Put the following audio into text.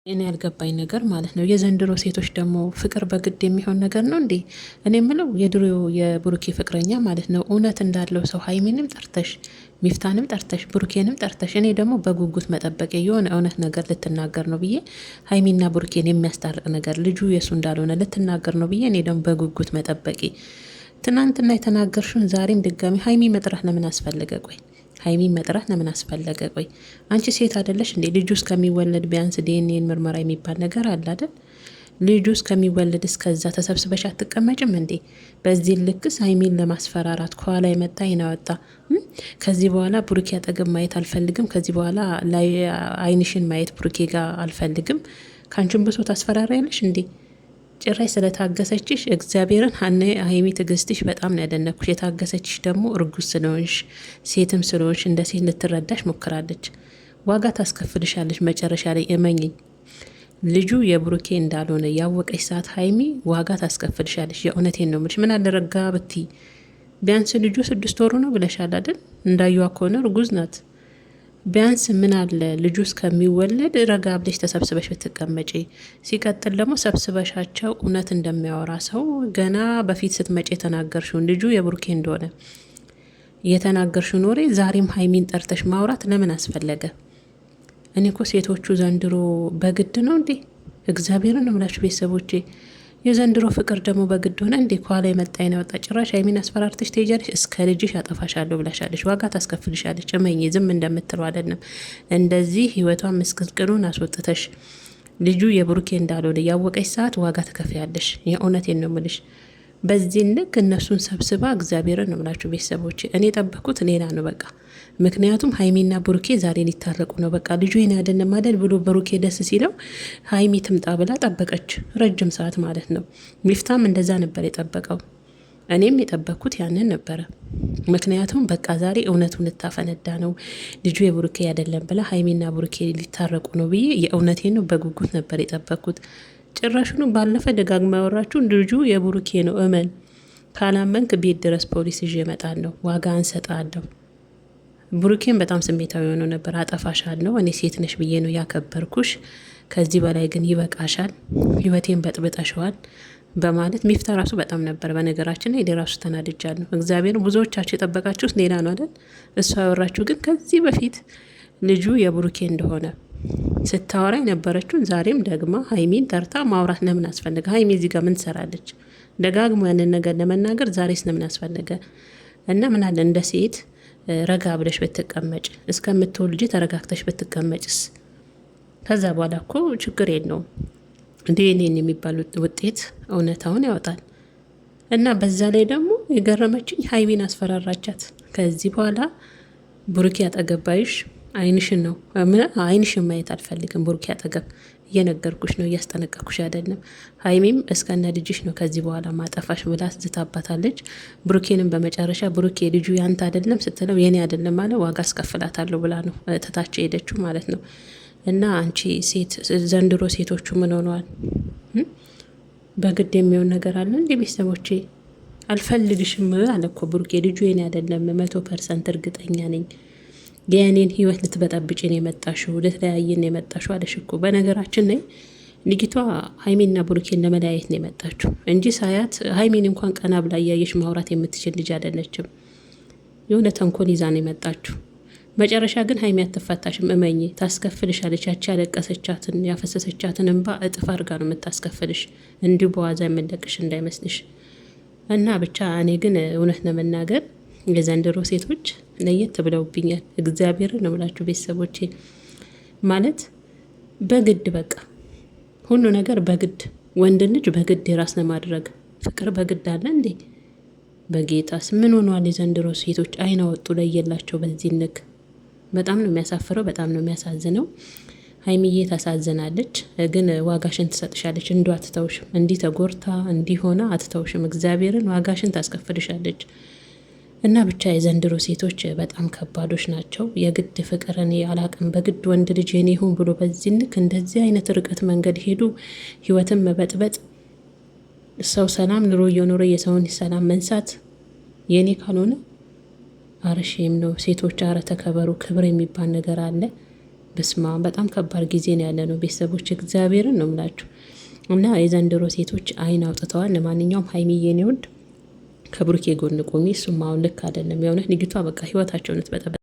እኔ ያልገባኝ ነገር ማለት ነው የዘንድሮ ሴቶች ደግሞ ፍቅር በግድ የሚሆን ነገር ነው እንዴ? እኔ የምለው የድሮ የብሩኬ ፍቅረኛ ማለት ነው እውነት እንዳለው ሰው ሀይሚንም ጠርተሽ ሚፍታንም ጠርተሽ ብሩኬንም ጠርተሽ፣ እኔ ደግሞ በጉጉት መጠበቅ የሆነ እውነት ነገር ልትናገር ነው ብዬ ሀይሚና ብሩኬን የሚያስታርቅ ነገር ልጁ የሱ እንዳልሆነ ልትናገር ነው ብዬ እኔ ደግሞ በጉጉት መጠበቂ፣ ትናንትና የተናገርሽውን ዛሬም ድጋሚ ሀይሚ መጥራት ለምን አስፈለገ? ቆይ ሀይሚ መጥራት ለምን አስፈለገ? ቆይ አንቺ ሴት አይደለሽ እንዴ? ልጁ እስከሚወለድ ቢያንስ ዲኤንኤን ምርመራ የሚባል ነገር አለ አይደል? ልጁ እስከሚወለድ እስከዛ ተሰብስበሽ አትቀመጭም እንዴ? በዚህ ልክስ ሀይሚን ለማስፈራራት ከኋላ የመጣ ይናወጣ። ከዚህ በኋላ ብሩኬ አጠገብ ማየት አልፈልግም፣ ከዚህ በኋላ ላይ አይንሽን ማየት ብሩኬ ጋር አልፈልግም፣ ከአንቺን ብሶ ታስፈራሪያለሽ እንዴ? ጭራሽ ስለታገሰችሽ እግዚአብሔርን ሀይሚ ትዕግስትሽ በጣም ነው ያደነኩሽ። የታገሰችሽ ደግሞ እርጉዝ ስለሆንሽ ሴትም ስለሆንሽ እንደ ሴት ልትረዳሽ ሞክራለች። ዋጋ ታስከፍልሻለች መጨረሻ ላይ እመኝኝ። ልጁ የብሩኬ እንዳልሆነ ያወቀች ሰዓት ሀይሚ ዋጋ ታስከፍልሻለች። የእውነቴን ነው የምልሽ። ምን አደረጋ ብቲ ቢያንስ ልጁ 6 ወሩ ነው ብለሻል አይደል? እንዳየዋ ከሆነ እርጉዝ ናት። ቢያንስ ምን አለ ልጁ እስከሚወለድ ረጋ ብለሽ ተሰብስበሽ ብትቀመጪ። ሲቀጥል ደግሞ ሰብስበሻቸው እውነት እንደሚያወራ ሰው ገና በፊት ስትመጪ የተናገርሽውን ልጁ የብሩኬ እንደሆነ የተናገርሽውን ወሬ ዛሬም ሀይሚን ጠርተሽ ማውራት ለምን አስፈለገ? እኔ እኮ ሴቶቹ ዘንድሮ በግድ ነው እንዴ? እግዚአብሔርን ነው የምላችሁ ቤተሰቦቼ። የዘንድሮ ፍቅር ደግሞ በግድ ሆነ እንዴ? ከኋላ የመጣ ይነወጣ። ጭራሽ ሀይሚን አስፈራርተሽ ትሄጃለሽ። እስከ ልጅሽ ያጠፋሻለሁ ብላሻለች። ዋጋ ታስከፍልሻለች። እመኝ ዝም እንደምትለው አይደለም። እንደዚህ ህይወቷን ምስቅልቅሉን አስወጥተሽ ልጁ የብሩኬ እንዳልሆነ ያወቀች ሰዓት ዋጋ ትከፍያለሽ። የእውነቴን ነው የምልሽ። በዚህ ልክ እነሱን ሰብስባ እግዚአብሔርን ነው የምላችሁ ቤተሰቦች። እኔ የጠበኩት ሌላ ነው በቃ። ምክንያቱም ሀይሚና ብሩኬ ዛሬ ሊታረቁ ነው። በቃ ልጁ ይሄን አይደለም አይደል ብሎ ብሩኬ ደስ ሲለው ሀይሚ ትምጣ ብላ ጠበቀች፣ ረጅም ሰዓት ማለት ነው። ሚፍታም እንደዛ ነበር የጠበቀው። እኔም የጠበኩት ያንን ነበረ። ምክንያቱም በቃ ዛሬ እውነቱን ልታፈነዳ ነው፣ ልጁ የብሩኬ አይደለም ብላ ሀይሚና ብሩኬ ሊታረቁ ነው ብዬ የእውነቴን ነው በጉጉት ነበር የጠበኩት። ጭራሹኑ ባለፈ ደጋግማ ያወራችሁ ልጁ የብሩኬ ነው እመን፣ ካላመንክ ቤት ድረስ ፖሊስ ይዤ እመጣለሁ፣ ዋጋ አንሰጣለሁ። ብሩኬን በጣም ስሜታዊ ሆኖ ነበር። አጠፋሻለሁ፣ እኔ ሴት ነሽ ብዬ ነው ያከበርኩሽ፣ ከዚህ በላይ ግን ይበቃሻል፣ ህይወቴን በጥብጠሸዋል በማለት ሚፍታ ራሱ በጣም ነበር። በነገራችን ላይ ራሱ ተናድጃለሁ። እግዚአብሔር ብዙዎቻችሁ የጠበቃችሁት ሌላ ነው አይደል? እሷ ያወራችሁ ግን ከዚህ በፊት ልጁ የብሩኬ እንደሆነ ስታወራ የነበረችውን ዛሬም ደግማ ሀይሚን ጠርታ ማውራት ለምን አስፈለገ? ሀይሚ እዚህ ጋር ምን ትሰራለች? ደጋግሞ ያንን ነገር ለመናገር ዛሬስ ለምን አስፈለገ? እና ምን አለ እንደ ሴት ረጋ ብለሽ ብትቀመጭ፣ እስከምትወልጂ ተረጋግተሽ ብትቀመጭስ? ከዛ በኋላ እኮ ችግር የለውም። ዲኤንኤን የሚባል ውጤት እውነታውን ያወጣል። እና በዛ ላይ ደግሞ የገረመችኝ ሀይሚን አስፈራራቻት። ከዚህ በኋላ ብሩኬ አጠገባይሽ አይንሽን ነው አይንሽን ማየት አልፈልግም። ብሩኬ አጠገብ እየነገርኩሽ ነው፣ እያስጠነቀኩሽ አይደለም። ሀይሚም እስከነ ልጅሽ ነው ከዚህ በኋላ ማጠፋሽ ብላ ዝታባታለች። ብሩኬንም በመጨረሻ ብሩኬ ልጁ ያንተ አይደለም ስትለው የኔ አይደለም አለ፣ ዋጋ አስከፍላታለሁ ብላ ነው ተታቸው ሄደችው ማለት ነው። እና አንቺ ሴት ዘንድሮ ሴቶቹ ምን ሆነዋል? በግድ የሚሆን ነገር አለ እንዴ? ቤተሰቦቼ አልፈልግሽም አለ እኮ ብሩኬ። ልጁ የኔ አይደለም 100% እርግጠኛ ነኝ። የእኔን ህይወት ልትበጠብጭን የመጣሽው ልትለያየን የመጣሽው አለሽ እኮ። በነገራችን ላይ ልጅቷ ሀይሜና ብሩኬን ለመለያየት ነው የመጣችው እንጂ ሳያት ሀይሜን እንኳን ቀና ብላ እያየሽ ማውራት የምትችል ልጅ አይደለችም። የሆነ ተንኮል ይዛ ነው የመጣችው። መጨረሻ ግን ሀይሜ አትፈታሽም፣ እመኚ። ታስከፍልሻለች። ያቺ ያለቀሰቻትን ያፈሰሰቻትን እንባ እጥፍ አድርጋ ነው የምታስከፍልሽ። እንዲሁ በዋዛ የምንለቅሽ እንዳይመስልሽ። እና ብቻ እኔ ግን እውነት ለመናገር የዘንድሮ ሴቶች ለየት ብለውብኛል። እግዚአብሔርን ነው ብላችሁ ቤተሰቦቼ። ማለት በግድ በቃ ሁሉ ነገር በግድ ወንድ ልጅ በግድ የራስ ለማድረግ ፍቅር በግድ አለ እንዴ? በጌታስ ምን ሆኗል? የዘንድሮ ሴቶች አይና ወጡ ለየላቸው በዚህ ንክ። በጣም ነው የሚያሳፍረው፣ በጣም ነው የሚያሳዝነው። ሀይሚዬ ታሳዝናለች፣ ግን ዋጋሽን ትሰጥሻለች። እንዱ አትተውሽም። እንዲህ ተጎርታ እንዲህ ሆና አትተውሽም። እግዚአብሔርን ዋጋሽን ታስከፍልሻለች። እና ብቻ የዘንድሮ ሴቶች በጣም ከባዶች ናቸው። የግድ ፍቅር እኔ አላቅም፣ በግድ ወንድ ልጅ የኔ ይሁን ብሎ በዚህ ልክ እንደዚህ አይነት ርቀት መንገድ ሄዱ። ህይወትን መበጥበጥ፣ ሰው ሰላም ኑሮ እየኖረ የሰውን ሰላም መንሳት የኔ ካልሆነ አረሽም ነው። ሴቶች አረ ተከበሩ፣ ክብር የሚባል ነገር አለ። በስማ በጣም ከባድ ጊዜ ነው ያለ ነው ቤተሰቦች፣ እግዚአብሔርን ነው ምላችሁ። እና የዘንድሮ ሴቶች አይን አውጥተዋል። ለማንኛውም ሀይሚዬ የኔ ውድ ከብሩኬ ጎን ቆሚ። እሱም አሁን ልክ አይደለም የእውነት ልጅቷ በቃ ህይወታቸውን ትበጠበጥ